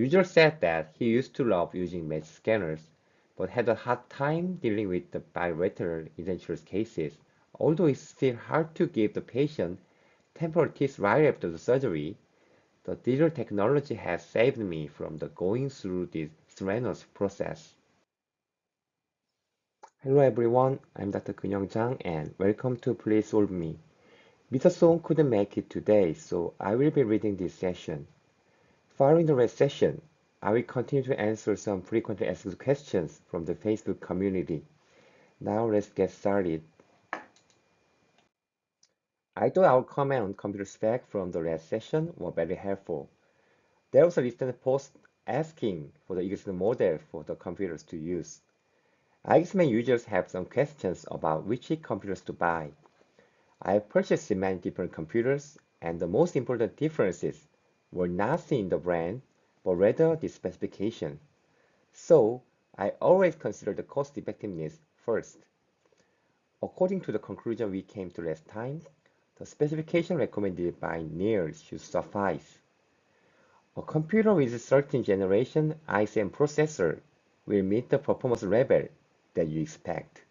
user said that he used to love using Medit scanners, but had a hard time dealing with the bilateral edentulous cases. Although it's still hard to give the patient temporary teeth right after the surgery, the digital technology has saved me from going through this strenuous process. Hello everyone, I'm Dr. Kyung Jang and welcome to Please Solve Me. Mr. Song couldn't make it today, so I will be reading this session. Following the rest session, I will continue to answer some frequently asked questions from the Facebook community. Now let's get started. I thought our comment on computer spec from the last session were very helpful. There was a recent post asking for the existing model for the computers to use. I expect users have some questions about which computers to buy. I have purchased many different computers, and the most important differences were not in the brand, but rather the specification. So, I always consider the cost effectiveness first. According to the conclusion we came to last time, the specification recommended by NIR should suffice. A computer with a certain generation i7 processor will meet the performance level that you expect.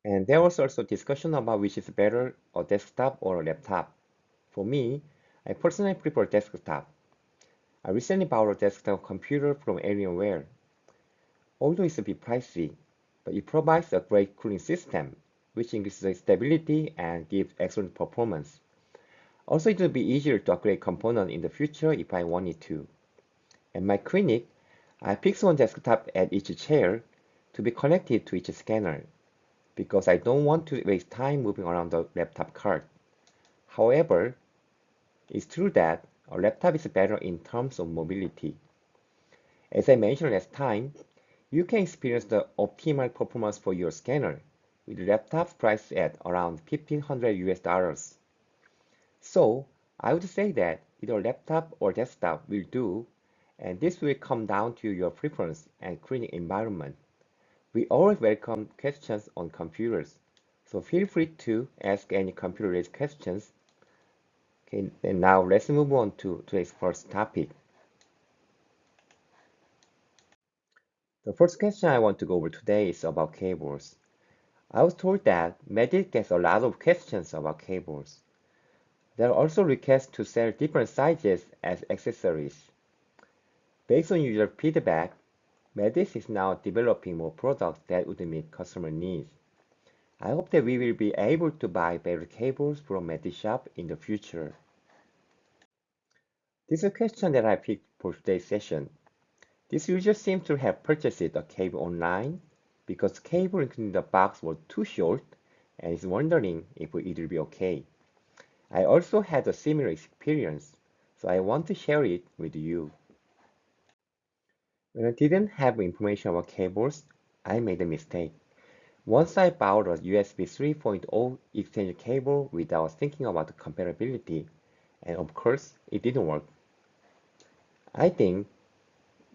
And there was also discussion about which is better, a desktop or a laptop. For me, I personally prefer desktop. I recently bought a desktop computer from Alienware. Although it's a bit pricey, but it provides a great cooling system, which increases the stability and gives excellent performance. Also, it will be easier to upgrade components in the future if I wanted to. At my clinic, I fix one desktop at each chair to be connected to each scanner, because I don't want to waste time moving around the laptop cart. However, it's true that a laptop is better in terms of mobility. As I mentioned last time, you can experience the optimal performance for your scanner with laptops priced at around $1,500 US. So, I would say that either laptop or desktop will do, and this will come down to your preference and clinic environment. We always welcome questions on computers, so feel free to ask any computer-related questions. Okay, and now let's move on to today's first topic. The first question I want to go over today is about cables. I was told that Medit gets a lot of questions about cables. There are also requests to sell different sizes as accessories. Based on user feedback, Medit is now developing more products that would meet customer needs. I hope that we will be able to buy better cables from Medit shop in the future. This is a question that I picked for today's session. This user seems to have purchased a cable online because the cable including the box was too short and is wondering if it will be okay. I also had a similar experience, so I want to share it with you. When I didn't have information about cables, I made a mistake. Once I bought a USB 3.0 extension cable without thinking about the compatibility, and of course, it didn't work. I think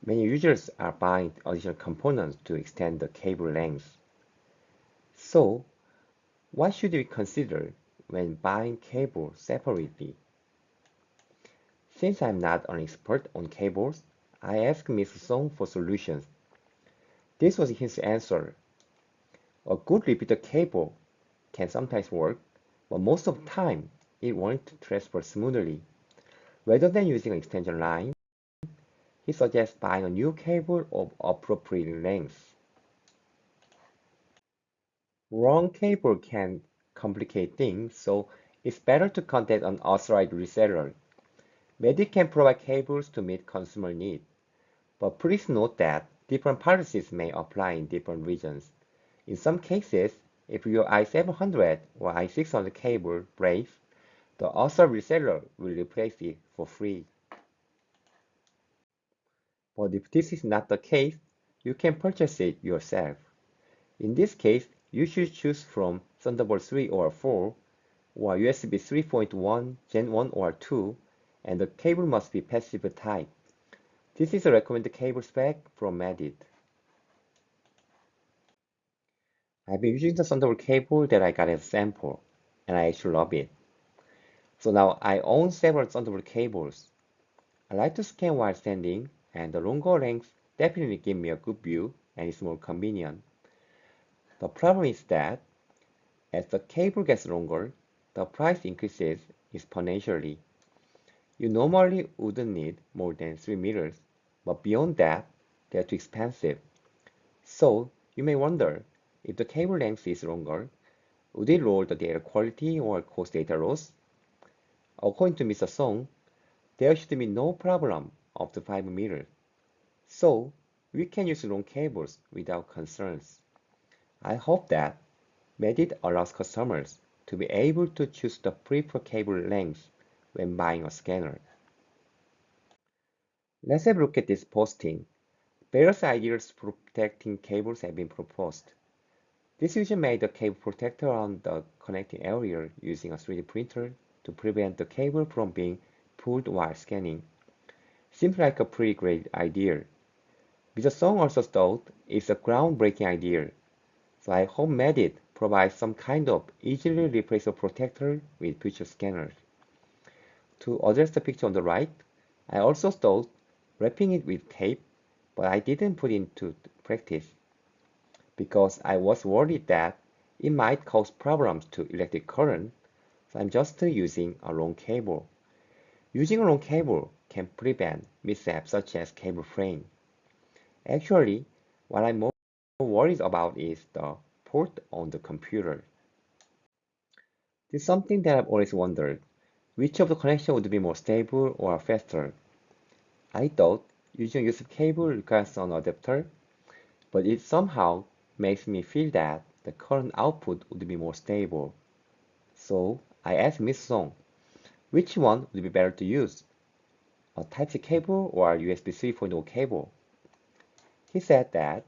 many users are buying additional components to extend the cable length. So, what should we consider when buying cables separately? Since I'm not an expert on cables, I asked Mr. Song for solutions. This was his answer. A good repeater cable can sometimes work, but most of the time it won't transfer smoothly. Rather than using an extension line, he suggests buying a new cable of appropriate length. Wrong cable can complicate things, so it's better to contact an authorized reseller. Medit can provide cables to meet consumer needs, but please note that different policies may apply in different regions. In some cases, if your i700 or i600 cable breaks, the authorized reseller will replace it for free. But if this is not the case, you can purchase it yourself. In this case, you should choose from Thunderbolt 3 or 4, or USB 3.1 Gen 1 or 2, and the cable must be passive type. This is a recommended cable spec from Medit. I've been using the Thunderbolt cable that I got as a sample, and I actually love it. So now I own several Thunderbolt cables. I like to scan while standing, and the longer lengths definitely give me a good view and it's more convenient. The problem is that as the cable gets longer, the price increases exponentially. You normally wouldn't need more than 3 meters, but beyond that, they're too expensive. So you may wonder, if the cable length is longer, would it lower the data quality or cause data loss? According to Mr. Song, there should be no problem up to 5 meters. So we can use long cables without concerns. I hope that Medit allows customers to be able to choose the preferred cable length when buying a scanner. Let's have a look at this posting. Various ideas for protecting cables have been proposed. This user made a cable protector on the connecting area using a 3D printer to prevent the cable from being pulled while scanning. Seems like a pretty great idea. Mr. Song also thought it's a groundbreaking idea, so I hope Medit provides some kind of easily replaceable protector with future scanners. To address the picture on the right, I also thought wrapping it with tape, but I didn't put it into practice because I was worried that it might cause problems to electric current, so I'm just using a long cable. Using a long cable can prevent mishaps such as cable fraying. Actually, what I'm more worried about is the port on the computer. This is something that I've always wondered. Which of the connection would be more stable or faster? I thought using a USB cable requires an adapter, but it somehow makes me feel that the current output would be more stable. So I asked Miss Song, which one would be better to use? A Type-C cable or a USB 3.0 cable? He said that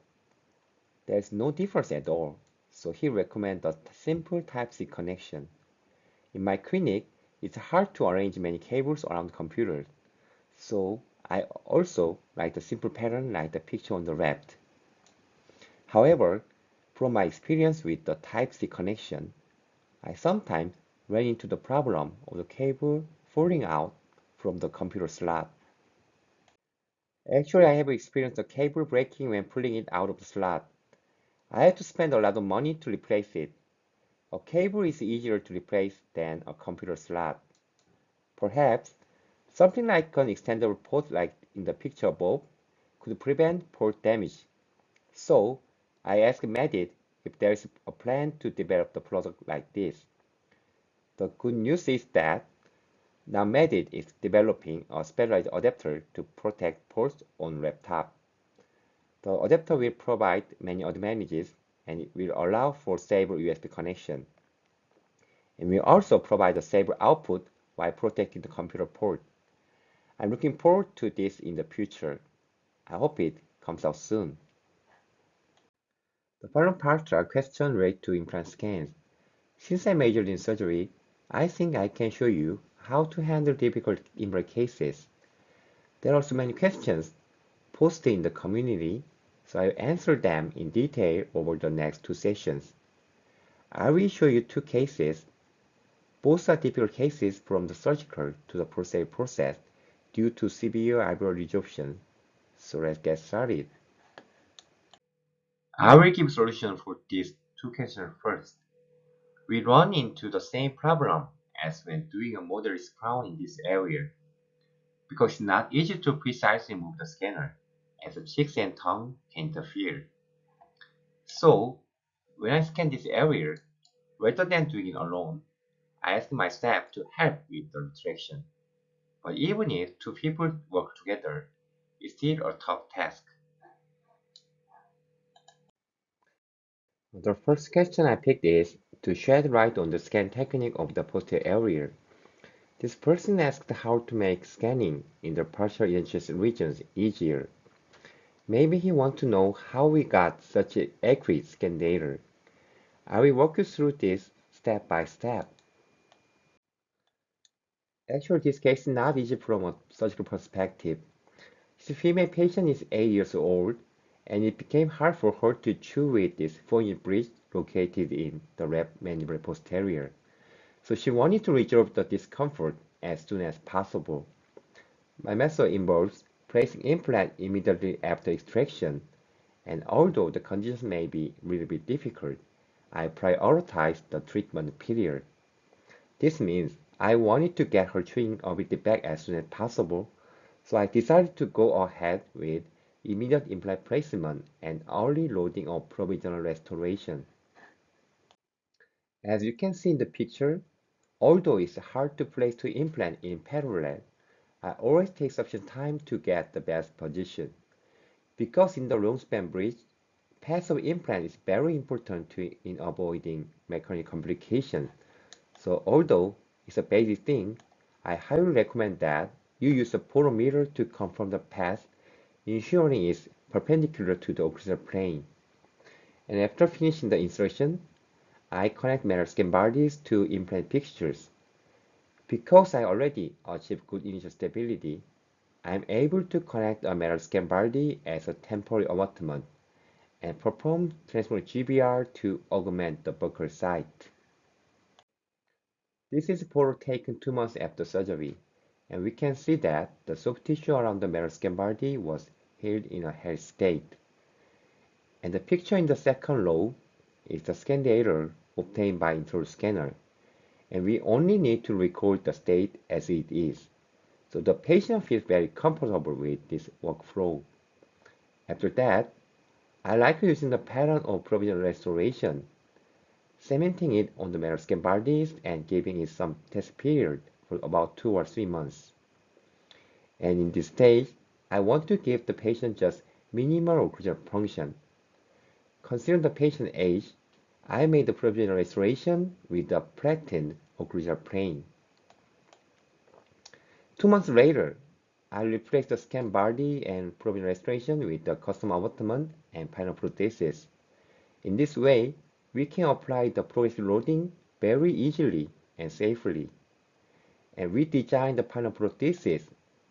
there's no difference at all, so he recommended a simple Type-C connection. In my clinic, it's hard to arrange many cables around computers, so I also like the simple pattern like the picture on the left. However, from my experience with the Type-C connection, I sometimes ran into the problem of the cable falling out from the computer slot. Actually, I have experienced the cable breaking when pulling it out of the slot. I had to spend a lot of money to replace it. A cable is easier to replace than a computer slot. Perhaps something like an extendable port like in the picture above could prevent port damage. So I asked Medit if there is a plan to develop the product like this. The good news is that now Medit is developing a specialized adapter to protect ports on laptop. The adapter will provide many advantages and it will allow for stable USB connection. And will also provide a stable output while protecting the computer port. I'm looking forward to this in the future. I hope it comes out soon. The following parts are questions related to implant scans. Since I majored in surgery, I think I can show you how to handle difficult implant cases. There are also many questions posted in the community, so I'll answer them in detail over the next 2 sessions. I will show you 2 cases. Both are difficult cases from the surgical to the prosthetic process due to severe alveolar resorption. So let's get started. I will give solution for these 2 questions first. We run into the same problem as when doing a model's crown in this area, because it's not easy to precisely move the scanner, as the cheeks and tongue can interfere. So, when I scan this area, rather than doing it alone, I ask my staff to help with the retraction. But even if 2 people work together, it's still a tough task. The first question I picked is to shed light on the scan technique of the posterior area. This person asked how to make scanning in the partial edentulous regions easier. Maybe he wants to know how we got such accurate scan data. I will walk you through this step by step. Actually, this case is not easy from a surgical perspective. This female patient is 8 years old, and it became hard for her to chew with this 4-inch bridge located in the left mandible posterior. So she wanted to resolve the discomfort as soon as possible. My method involves placing implant immediately after extraction, and although the conditions may be a little bit difficult, I prioritize the treatment period. This means I wanted to get her chewing a bit back as soon as possible, so I decided to go ahead with immediate implant placement and early loading of provisional restoration. As you can see in the picture, although it's hard to place two implants in parallel, I always take sufficient time to get the best position. Because in the long span bridge, passive implant is very important in avoiding mechanical complications. So although it's a basic thing, I highly recommend that you use a photometer to confirm the path, ensuring it's perpendicular to the occlusal plane. And after finishing the insertion, I connect metal skin bodies to implant fixtures. Because I already achieved good initial stability, I am able to connect a metal skin body as a temporary abutment and perform transfer GBR to augment the buccal site. This is a photo taken 2 months after surgery, and we can see that the soft tissue around the metal skin body was healed in a healthy state. And the picture in the second row is the scan data obtained by intraoral scanner, and we only need to record the state as it is. So the patient feels very comfortable with this workflow. After that, I like using the pattern of provisional restoration, cementing it on the metal skin bodies and giving it some test period for about 2 or 3 months. And in this stage, I want to give the patient just minimal occlusal function. Considering the patient age, I made the provisional restoration with the flattened occlusal plane. 2 months later, I replaced the scan body and provisional restoration with the custom abutment and final prosthesis. In this way, we can apply the progressive loading very easily and safely. And we designed the final prosthesis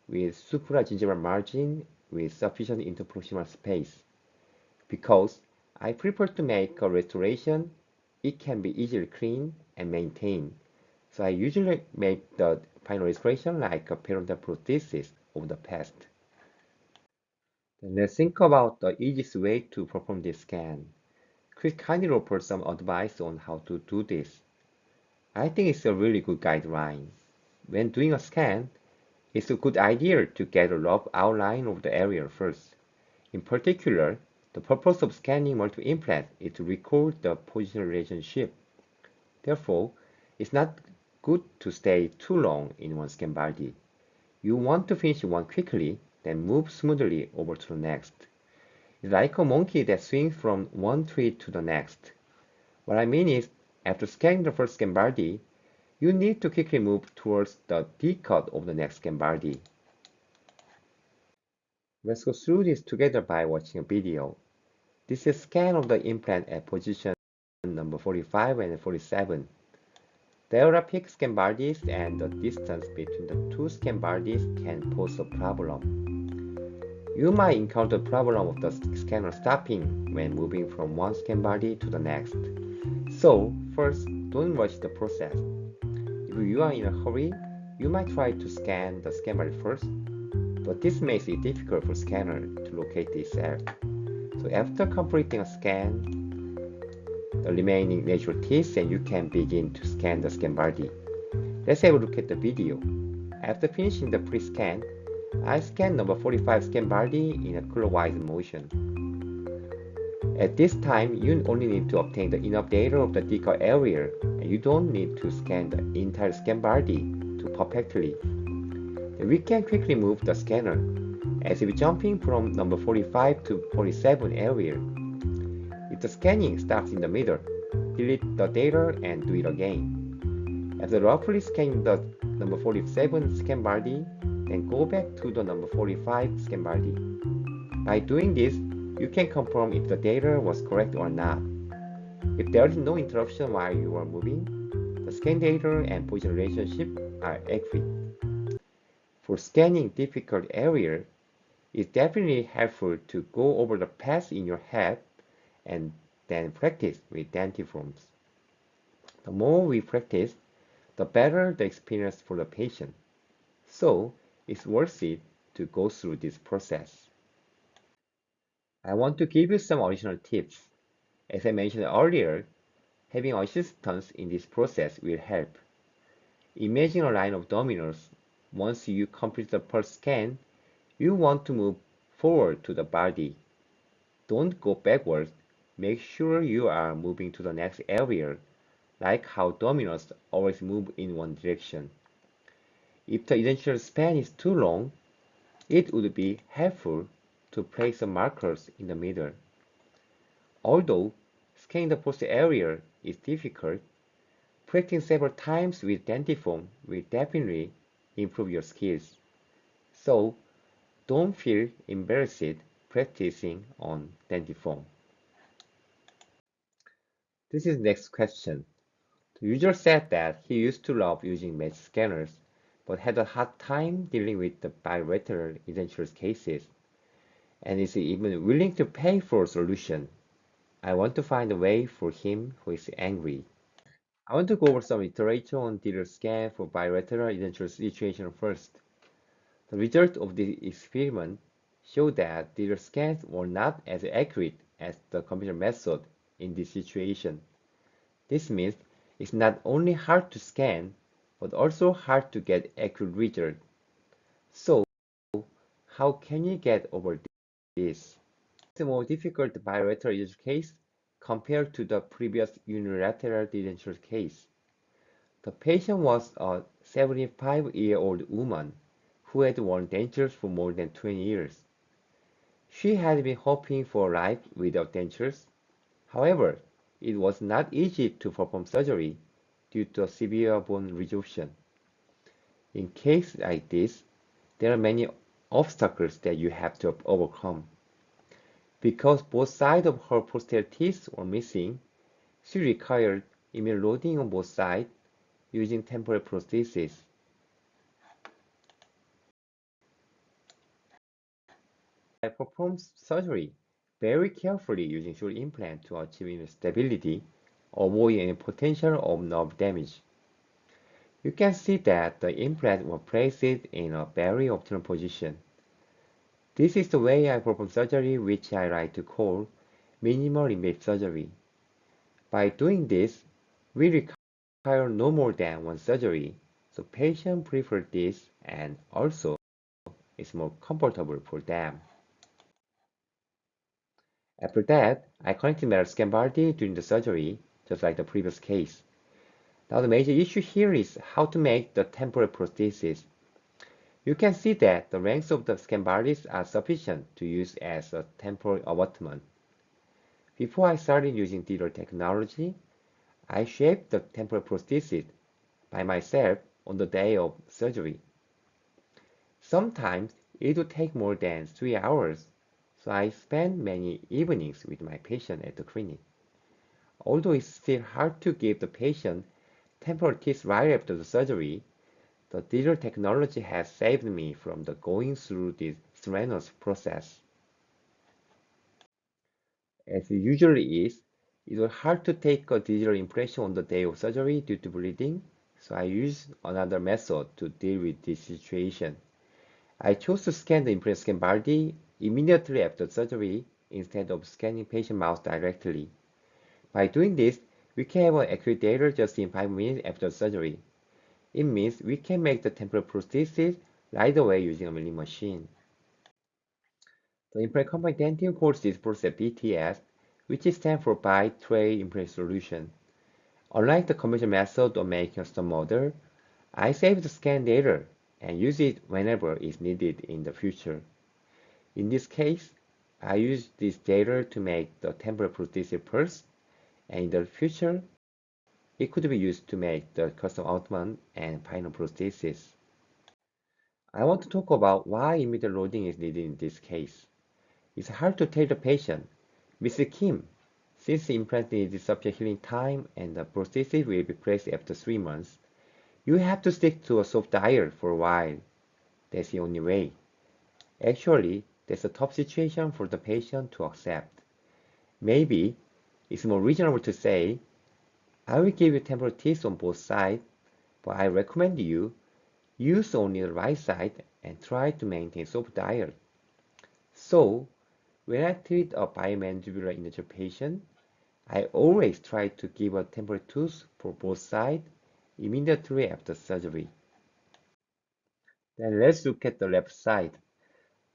with supragingival margin with sufficient interproximal space. Because I prefer to make a restoration, it can be easily cleaned and maintained. So I usually make the final restoration like a periodontal prosthesis of the past. Then let's think about the easiest way to perform this scan. Chris kindly offered some advice on how to do this. I think it's a really good guideline. When doing a scan, it's a good idea to get a rough outline of the area first. In particular, the purpose of scanning multiple implants is to record the positional relationship. Therefore, it's not good to stay too long in one scan body. You want to finish one quickly, then move smoothly over to the next. It's like a monkey that swings from one tree to the next. What I mean is, after scanning the first scan body, you need to quickly move towards the D-cut of the next scan body. Let's go through this together by watching a video. This is a scan of the implant at position number 45 and 47. There are peak scan bodies and the distance between the two scan bodies can pose a problem. You might encounter the problem of the scanner stopping when moving from one scan body to the next. So, first, don't rush the process. If you are in a hurry, you might try to scan the scan body first, but this makes it difficult for scanner to locate itself. So after completing a scan, the remaining natural teeth, and you can begin to scan the scan body. Let's have a look at the video. After finishing the pre-scan, I scan number 45 scan body in a clockwise motion. At this time, you only need to obtain the enough data of the decal area, and you don't need to scan the entire scan body to perfectly. Then we can quickly move the scanner, as if jumping from number 45 to 47 area. If the scanning stops in the middle, delete the data and do it again. After roughly scanning the number 47 scan body, then go back to the number 45 scan body. By doing this, you can confirm if the data was correct or not. If there is no interruption while you are moving, the scan data and position relationship are accurate. For scanning difficult areas, it's definitely helpful to go over the path in your head and then practice with dentiforms. The more we practice, the better the experience for the patient. So it's worth it to go through this process. I want to give you some additional tips. As I mentioned earlier, having assistance in this process will help. Imagine a line of dominoes. Once you complete the first scan, you want to move forward to the body. Don't go backward. Make sure you are moving to the next area, like how dominoes always move in one direction. If the eventual span is too long, it would be helpful to place some markers in the middle. Although scanning the post area is difficult, practicing several times with dentiform will definitely improve your skills. So don't feel embarrassed practicing on dentiform. This is the next question. The user said that he used to love using Medit scanners, but had a hard time dealing with the bilateral edentulous cases, and is even willing to pay for a solution. I want to find a way for him who is angry. I want to go over some literature on digital scan for bilateral edentulous situation first. The result of the experiment showed that digital scans were not as accurate as the computer method in this situation. This means it's not only hard to scan, but also hard to get accurate result. So, how can you get over this? It's a more difficult bilateral edentulous case compared to the previous unilateral edentulous case. The patient was a 75-year-old woman who had worn dentures for more than 20 years. She had been hoping for life without dentures. However, it was not easy to perform surgery due to severe bone resorption. In cases like this, there are many obstacles that you have to overcome. Because both sides of her posterior teeth were missing, she required immediate loading on both sides using temporary prosthesis. I performed surgery very carefully using shoulder implant to achieve stability, avoiding any potential of nerve damage. You can see that the implant was placed in a very optimal position. This is the way I perform surgery, which I like to call minimal invasive surgery. By doing this, we require no more than one surgery, so patients prefer this and also it's more comfortable for them. After that, I connected metal scan body during the surgery, just like the previous case. Now the major issue here is how to make the temporary prosthesis. You can see that the lengths of the scan bodies are sufficient to use as a temporary abutment. Before I started using digital technology, I shaped the temporary prosthesis by myself on the day of surgery. Sometimes it would take more than 3 hours, so I spent many evenings with my patient at the clinic. Although it's still hard to give the patient temporary teeth right after the surgery, the digital technology has saved me from going through this strenuous process. As it usually is, it was hard to take a digital impression on the day of surgery due to bleeding, so I used another method to deal with this situation. I chose to scan the implant scan body immediately after surgery instead of scanning patient mouth directly. By doing this, we can have accurate data just in 5 minutes after surgery. It means we can make the temporary prosthesis right away using a milling machine. The implant company Dentium calls this process BTS, which stands for Bi-Tray Implant Solution. Unlike the conventional method of making a custom model, I save the scan data and use it whenever it's needed in the future. In this case, I use this data to make the temporary prosthesis first, and in the future, it could be used to make the custom outline and final prosthesis. I want to talk about why immediate loading is needed in this case. It's hard to tell the patient, Mr. Kim, since the implant needs sufficient healing time and the prosthesis will be placed after 3 months, you have to stick to a soft diet for a while. That's the only way. Actually, that's a tough situation for the patient to accept. Maybe it's more reasonable to say, I will give you temporary teeth on both sides, but I recommend you use only the right side and try to maintain soft diet. So, when I treat a bimandibular injured patient, I always try to give a temporary tooth for both sides immediately after surgery. Then let's look at the left side.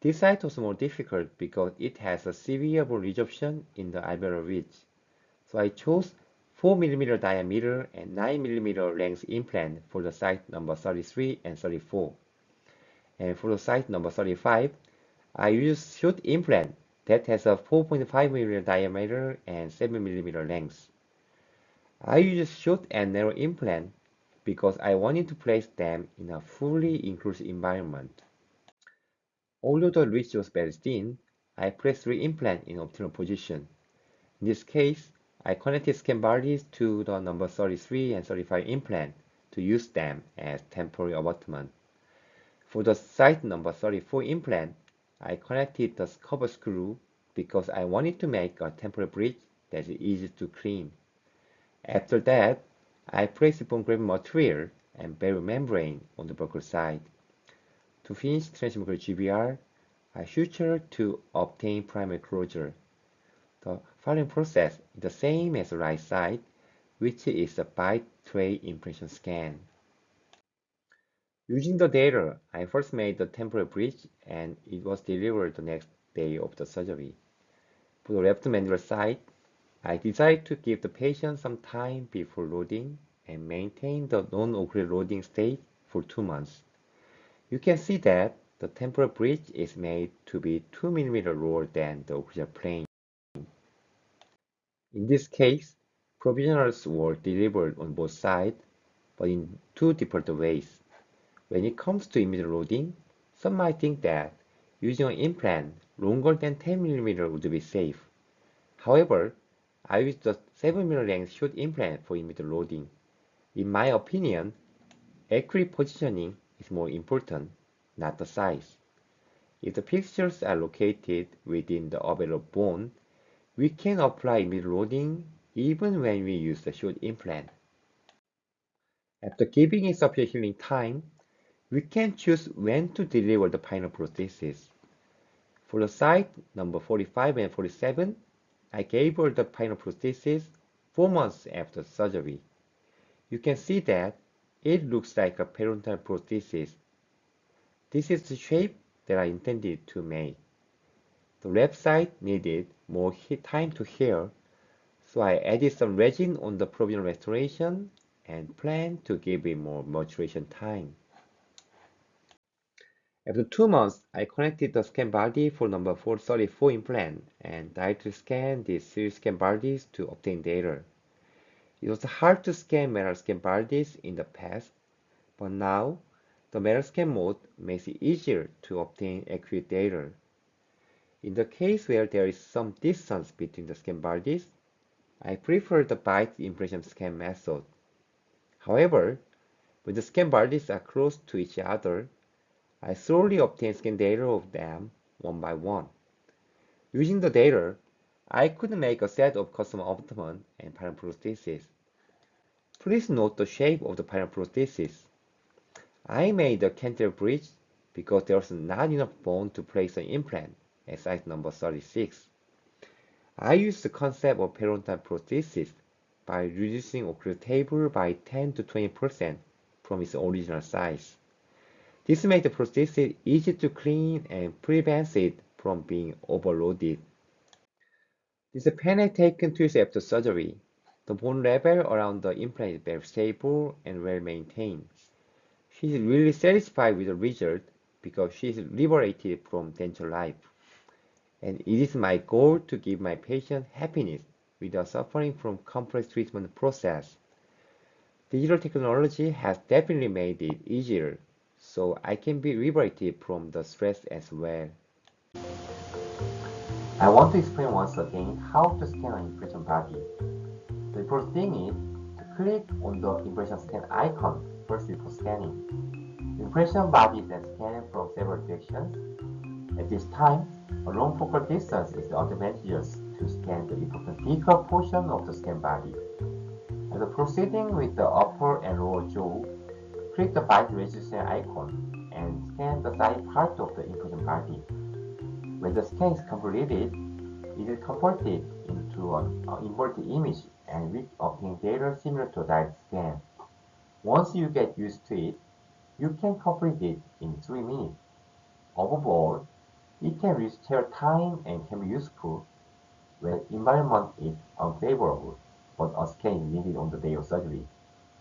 This side was more difficult because it has a severe bone resorption in the alveolar ridge. So I chose 4 mm diameter and 9 mm length implant for the site number 33 and 34. And for the site number 35, I used short implant that has a 4.5 mm diameter and 7 mm length. I used short and narrow implant because I wanted to place them in a fully enclosed environment. Although the ridge was very thin, I placed 3 implants in optimal position. In this case, I connected scan bodies to the number 33 and 35 implant to use them as temporary abutment. For the site number 34 implant, I connected the cover screw because I wanted to make a temporary bridge that is easy to clean. After that, I placed bone graft material and barrier membrane on the buccal side. To finish transmural GBR, I sutured to obtain primary closure. The following process is the same as the right side, which is a bi-tray impression scan. Using the data, I first made the temporary bridge and it was delivered the next day of the surgery. For the left mandibular side, I decided to give the patient some time before loading and maintain the non-occlusive loading state for 2 months. You can see that the temporal bridge is made to be 2 mm lower than the occlusal plane. In this case, provisionals were delivered on both sides, but in two different ways. When it comes to immediate loading, some might think that using an implant longer than 10 mm would be safe. However, I used the 7 mm length short implant for immediate loading. In my opinion, accurate positioning is more important, not the size. If the fixtures are located within the available bone, we can apply immediate loading even when we use the short implant. After giving it sufficient healing time, we can choose when to deliver the final prosthesis. For the site number 45 and 47, I gave her the final prosthesis 4 months after surgery. You can see that it looks like a periodontal prosthesis. This is the shape that I intended to make. The left side needed more time to heal, so I added some resin on the provisional restoration and plan to give it more maturation time. After 2 months, I connected the scan body for number 434 implant and directly scanned the series scan bodies to obtain data. It was hard to scan metal scan bodies in the past, but now the metal scan mode makes it easier to obtain accurate data. In the case where there is some distance between the scan bodies, I prefer the bite impression scan method. However, when the scan bodies are close to each other, I slowly obtain scan data of them one by one. Using the data, I could make a set of custom abutment and final prosthesis. Please note the shape of the final prosthesis. I made a cantilever bridge because there was not enough bone to place an implant at site number 36. I used the concept of periodontal prosthesis by reducing occlusal table by 10 to 20% from its original size. This makes the prosthesis easy to clean and prevents it from being overloaded. This is a pen I taken 2 years after surgery. The bone level around the implant is very stable and well maintained. She is really satisfied with the result because she is liberated from dental life. And it is my goal to give my patient happiness without suffering from complex treatment process. Digital technology has definitely made it easier, so I can be liberated from the stress as well. I want to explain once again how to scan an impression body. The first thing is to click on the impression scan icon first before scanning. The impression body is then scanned from several directions. At this time, a long focal distance is advantageous to scan the important deeper portion of the scan body. After proceeding with the upper and lower jaw, Click the byte registration icon and scan the side part of the impression body. When the scan is completed, it is converted into an inverted image and with obtain data similar to that scan. Once you get used to it, you can complete it in 3 minutes. Above all, it can restore time and can be useful when environment is unfavorable, but a scan is needed on the day of surgery.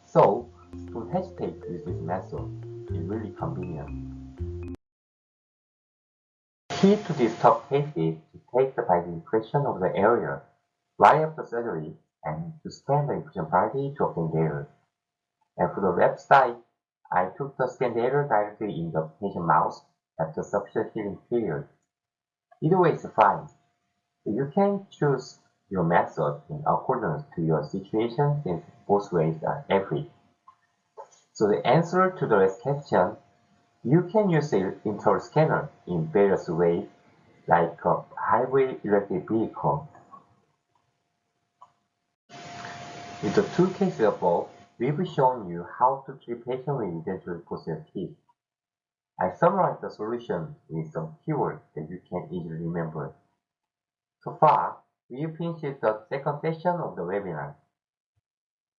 So, don't hesitate with this method. It's really convenient. Key to these top cases to take the bite impression of the area right after surgery and to scan the impression party to obtain data. And for the website, I took the scan data directly in the patient mouth after sufficient healing period. Either way is fine. You can choose your method in accordance to your situation since both ways are accurate. So the answer to the last question, you can use the intraoral scanner in various ways, like a highway electric vehicle. In the two cases above, we've shown you how to treat patients with edentulous procedure teeth. I summarized the solution with some keywords that you can easily remember. So far, we finished the second session of the webinar.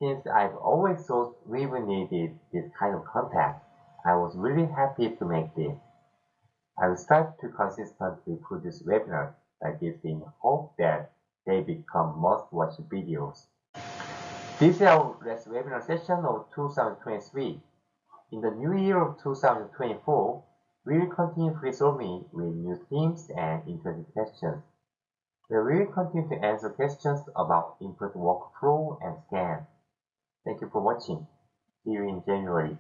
Since I've always thought we would needed this kind of contact, I was really happy to make this. I will strive to consistently produce webinars like this in hope that they become must-watch videos. This is our last webinar session of 2023. In the new year of 2024, we will continue brainstorming with new themes and interesting questions. We will continue to answer questions about improved workflow and scan. Thank you for watching. See you in January.